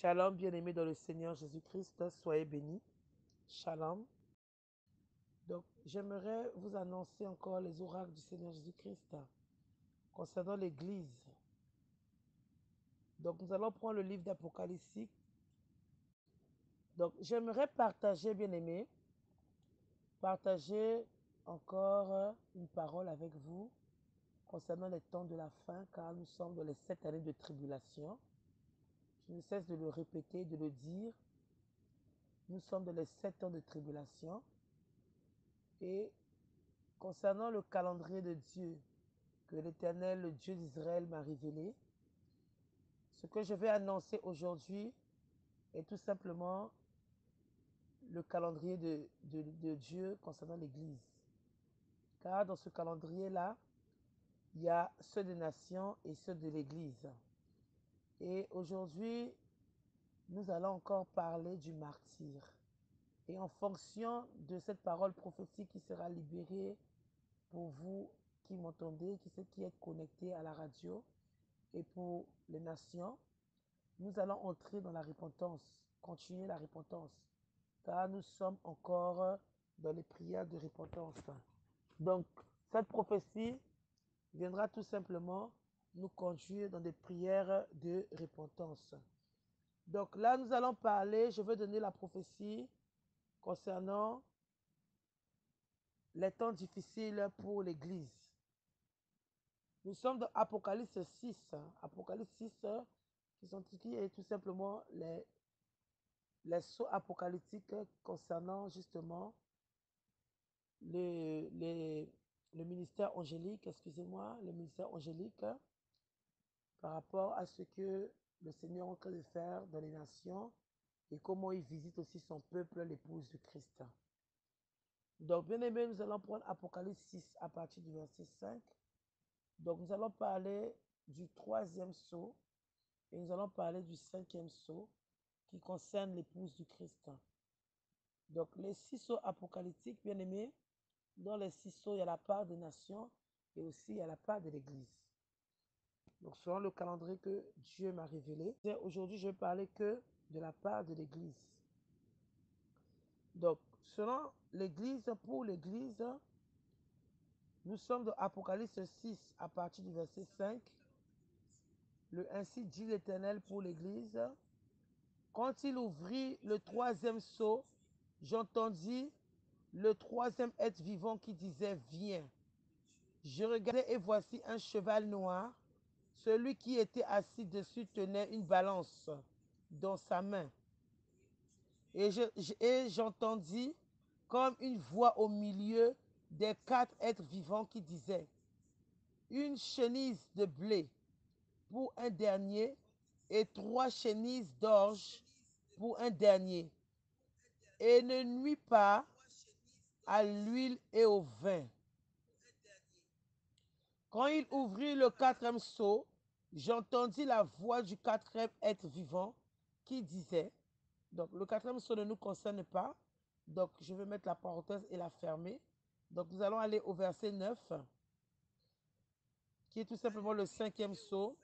Shalom, bien-aimés dans le Seigneur Jésus-Christ, soyez bénis. Shalom. Donc, j'aimerais vous annoncer encore les oracles du Seigneur Jésus-Christ concernant l'Église. Donc, nous allons prendre le livre d'Apocalypse. Donc, j'aimerais partager, bien-aimés, partager encore une parole avec vous concernant les temps de la fin, car nous sommes dans les 7 années de tribulation. Je ne cesse de le répéter, de le dire. Nous sommes dans les 7 ans de tribulation. Et concernant le calendrier de Dieu, que l'Éternel, le Dieu d'Israël, m'a révélé, ce que je vais annoncer aujourd'hui est tout simplement le calendrier de Dieu concernant l'Église. Car dans ce calendrier-là, il y a ceux des nations et ceux de l'Église. Et aujourd'hui, nous allons encore parler du martyr. Et en fonction de cette parole prophétique qui sera libérée pour vous qui m'entendez, qui êtes connectés à la radio, et pour les nations, nous allons entrer dans la repentance, continuer la repentance, car nous sommes encore dans les prières de repentance. Donc, cette prophétie viendra tout simplement nous conduire dans des prières de repentance. Donc là, nous allons parler, je vais donner la prophétie concernant les temps difficiles pour l'Église. Nous sommes dans Apocalypse 6. Apocalypse 6, qui est tout simplement les sceaux apocalyptiques concernant justement le ministère angélique, excusez-moi, le ministère angélique par rapport à ce que le Seigneur est en train de faire dans les nations et comment il visite aussi son peuple, l'épouse de Christ. Donc, bien aimé, nous allons prendre Apocalypse 6 à partir du verset 5. Donc, nous allons parler du 3e sceau et nous allons parler du 5e sceau qui concerne l'épouse du Christ. Donc, les 6 sceaux apocalyptiques, bien aimés, dans les 6 sceaux, il y a la part des nations et aussi il y a la part de l'Église. Donc, selon le calendrier que Dieu m'a révélé, aujourd'hui, je vais parler que de la part de l'Église. Donc, selon l'Église, pour l'Église, nous sommes dans Apocalypse 6 à partir du verset 5. Ainsi dit l'Éternel pour l'Église. Quand il ouvrit le 3e sceau, j'entendis le 3e être vivant qui disait, viens. Je regardais et voici un cheval noir. Celui qui était assis dessus tenait une balance dans sa main. Et j'entendis comme une voix au milieu des 4 êtres vivants qui disait, une chenille de blé pour un dernier et 3 chenilles d'orge pour un dernier. Et ne nuis pas à l'huile et au vin. Quand il ouvrit le 4e sceau, j'entendis la voix du 4e être vivant qui disait, donc le 4e sceau ne nous concerne pas, donc je vais mettre la parenthèse et la fermer. Donc nous allons aller au verset 9, qui est tout simplement le 5e sceau.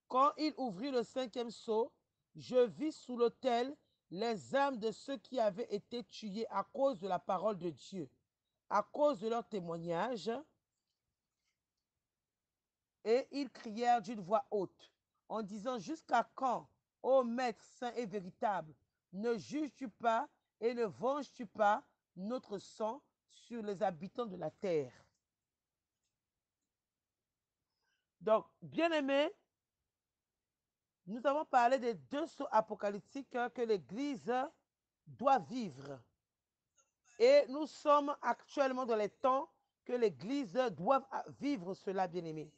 Quand il ouvrit le 5e sceau, je vis sous l'autel les âmes de ceux qui avaient été tués à cause de la parole de Dieu, à cause de leur témoignage. Et ils crièrent d'une voix haute, en disant, jusqu'à quand, ô Maître saint et véritable, ne juges-tu pas et ne venges-tu pas notre sang sur les habitants de la terre? Donc, bien-aimés, nous avons parlé des 2 sceaux apocalyptiques que l'Église doit vivre. Et nous sommes actuellement dans les temps que l'Église doit vivre cela, bien-aimés.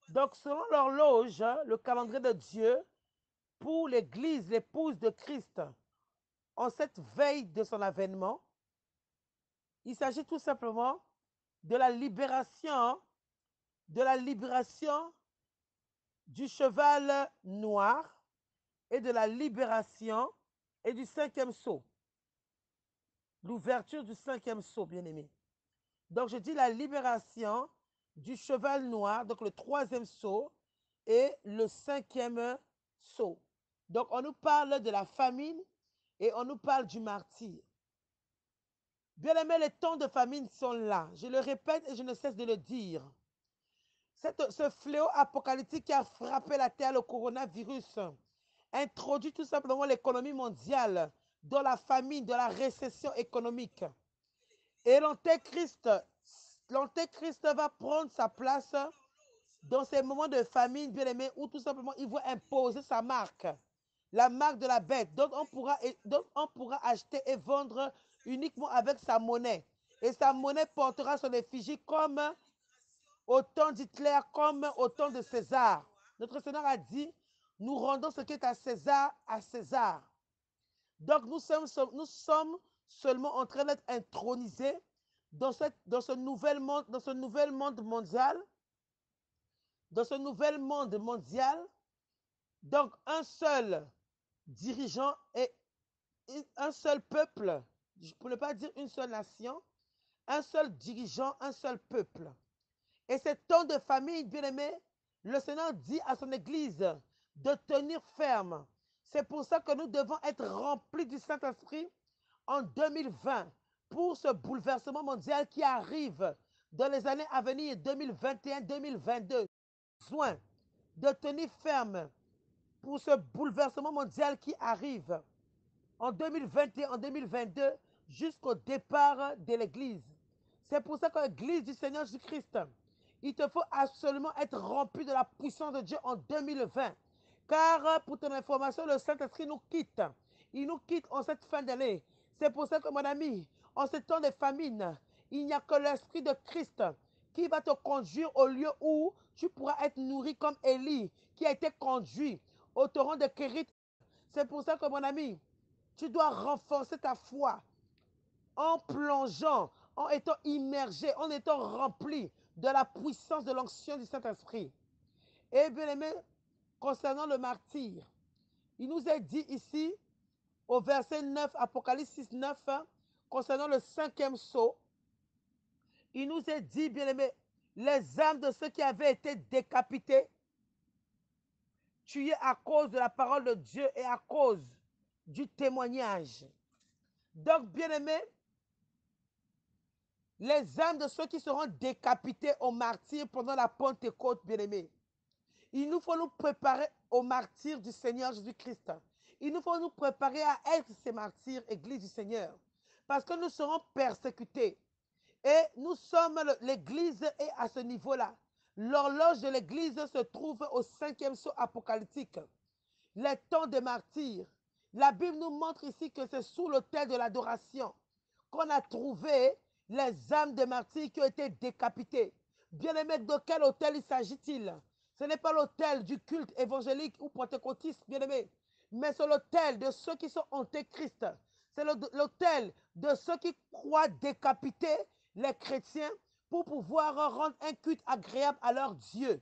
Donc, selon l'horloge, le calendrier de Dieu, pour l'Église, l'épouse de Christ, en cette veille de son avènement, il s'agit tout simplement de la libération du cheval noir et de la libération et du 5e sceau. L'ouverture du 5e sceau, bien-aimé. Donc, je dis la libération du cheval noir, donc le 3e sceau, et le cinquième sceau. Donc, on nous parle de la famine et on nous parle du martyr. Bien-aimés, les temps de famine sont là. Je le répète et je ne cesse de le dire. Ce fléau apocalyptique qui a frappé la terre, le coronavirus, introduit tout simplement l'économie mondiale dans la famine, dans la récession économique. Et l'antéchrist va prendre sa place dans ces moments de famine, bien aimé, où tout simplement il va imposer sa marque, la marque de la bête, dont on pourra acheter et vendre uniquement avec sa monnaie. Et sa monnaie portera son effigie comme au temps d'Hitler, comme au temps de César. Notre Seigneur a dit, nous rendons ce qui est à César à César. Donc nous sommes seulement en train d'être intronisés dans ce nouvel monde mondial. Dans ce nouvel monde mondial, donc un seul dirigeant et un seul peuple, pour ne pas dire une seule nation, un seul dirigeant, un seul peuple. Et ces temps de famille, bien-aimé, le Seigneur dit à son Église de tenir ferme. C'est pour ça que nous devons être remplis du Saint-Esprit en 2020 pour ce bouleversement mondial qui arrive dans les années à venir, 2021-2022. Besoin de tenir ferme pour ce bouleversement mondial qui arrive en 2021, en 2022, jusqu'au départ de l'Église. C'est pour ça que l'Église du Seigneur Jésus-Christ, il te faut absolument être rempli de la puissance de Dieu en 2020. Car, pour ton information, le Saint-Esprit nous quitte. Il nous quitte en cette fin d'année. C'est pour ça que, mon ami, en ce temps de famine, il n'y a que l'Esprit de Christ qui va te conduire au lieu où tu pourras être nourri comme Élie, qui a été conduit au torrent de Kérit. C'est pour ça que, mon ami, tu dois renforcer ta foi en plongeant, en étant immergé, en étant rempli de la puissance de l'onction du Saint-Esprit. Et bien aimé, concernant le martyr, il nous est dit ici, au verset 9, Apocalypse 6, 9, concernant le cinquième sceau, il nous est dit, bien aimé, les âmes de ceux qui avaient été décapités, tués à cause de la parole de Dieu et à cause du témoignage. Donc, bien aimé, les âmes de ceux qui seront décapités au martyr pendant la Pentecôte, bien-aimés. Il nous faut nous préparer au martyr du Seigneur Jésus-Christ. Il nous faut nous préparer à être ces martyrs, Église du Seigneur. Parce que nous serons persécutés. Et nous sommes, l'Église est à ce niveau-là. L'horloge de l'Église se trouve au cinquième sceau apocalyptique. Les temps des martyrs. La Bible nous montre ici que c'est sous l'autel de l'adoration qu'on a trouvé les âmes des martyrs qui ont été décapitées. Bien-aimés, de quel autel il s'agit-il? Ce n'est pas l'autel du culte évangélique ou pentecôtiste, bien-aimés, mais c'est l'autel de ceux qui sont antéchrist. C'est l'autel de ceux qui croient décapiter les chrétiens pour pouvoir rendre un culte agréable à leur Dieu.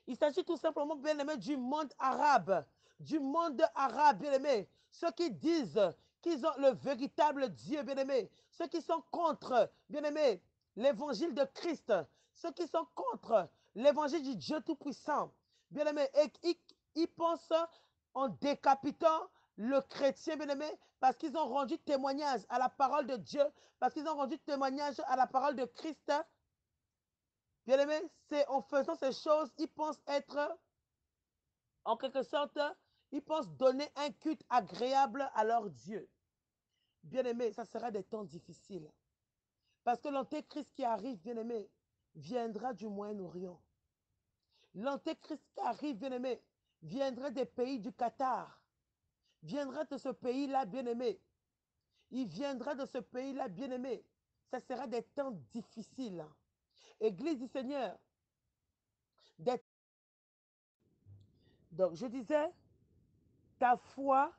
Il s'agit tout simplement, bien-aimés, du monde arabe. Du monde arabe, bien-aimés. Ceux qui disent qu'ils ont le véritable Dieu, bien-aimés. Ceux qui sont contre, bien-aimés, l'évangile de Christ. Ceux qui sont contre l'évangile du Dieu Tout-Puissant. Bien-aimés, et ils pensent en décapitant le chrétien, bien-aimé, parce qu'ils ont rendu témoignage à la parole de Dieu, parce qu'ils ont rendu témoignage à la parole de Christ. Bien-aimé, c'est en faisant ces choses, ils pensent être, en quelque sorte, ils pensent donner un culte agréable à leur Dieu. Bien-aimé, ça sera des temps difficiles. Parce que l'antéchrist qui arrive, bien-aimé, viendra du Moyen-Orient. L'antéchrist qui arrive, bien-aimé, viendra des pays du Qatar. Viendra de ce pays-là, bien-aimé. Il viendra de ce pays-là, bien-aimé. Ça sera des temps difficiles. Église du Seigneur, donc je disais, ta foi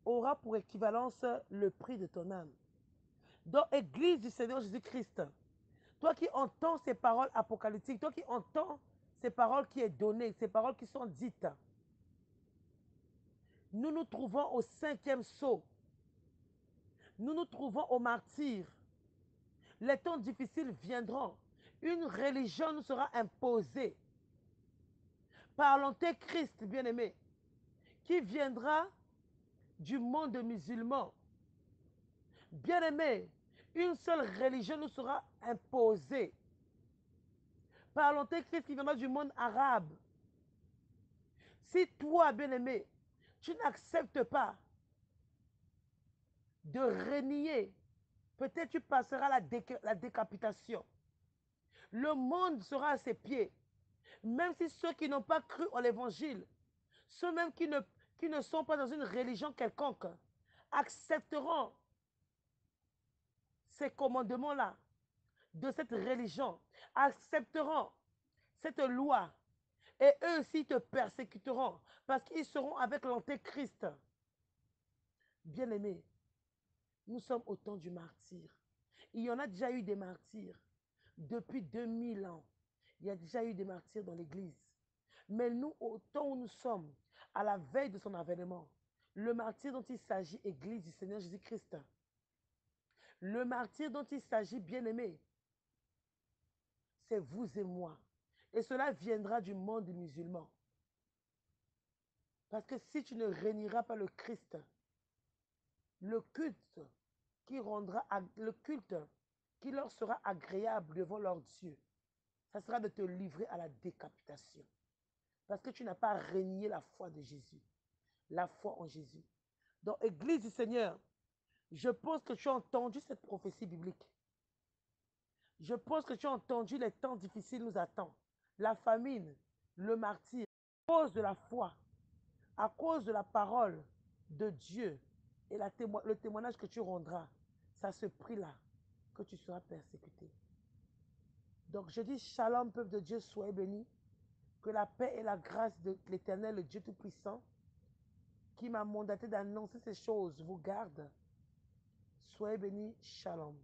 aura pour équivalence le prix de ton âme. Donc, Église du Seigneur Jésus-Christ, toi qui entends ces paroles apocalyptiques, toi qui entends ces paroles qui sont données, ces paroles qui sont dites, nous nous trouvons au cinquième sceau. Nous nous trouvons au martyr. Les temps difficiles viendront. Une religion nous sera imposée. par l'antéchrist, bien-aimé, qui viendra du monde musulman. Bien-aimé, une seule religion nous sera imposée par l'antéchrist qui viendra du monde arabe. Si toi, bien-aimé, tu n'acceptes pas de renier, peut-être tu passeras la décapitation. Le monde sera à ses pieds. Même si ceux qui n'ont pas cru en l'évangile, ceux même qui ne sont pas dans une religion quelconque, accepteront ces commandements-là de cette religion, accepteront cette loi, et eux aussi te persécuteront parce qu'ils seront avec l'antéchrist. Bien-aimés, nous sommes au temps du martyr. Il y en a déjà eu des martyrs. Depuis 2000 ans, il y a déjà eu des martyrs dans l'Église. Mais nous, au temps où nous sommes, à la veille de son avènement, le martyr dont il s'agit, Église du Seigneur Jésus-Christ, le martyr dont il s'agit, bien-aimé, c'est vous et moi. Et cela viendra du monde musulman. Parce que si tu ne réuniras pas le Christ, le culte le culte qui leur sera agréable devant leur Dieu, ça sera de te livrer à la décapitation. Parce que tu n'as pas renié la foi de Jésus, la foi en Jésus. Donc, Église du Seigneur, je pense que tu as entendu cette prophétie biblique. Je pense que tu as entendu les temps difficiles nous attendent. La famine, le martyre, à cause de la foi, à cause de la parole de Dieu et le témoignage que tu rendras, c'est à ce prix-là que tu seras persécuté. Donc je dis shalom, peuple de Dieu, soyez bénis. Que la paix et la grâce de l'Éternel, le Dieu Tout-Puissant, qui m'a mandaté d'annoncer ces choses, vous garde. Soyez bénis, shalom.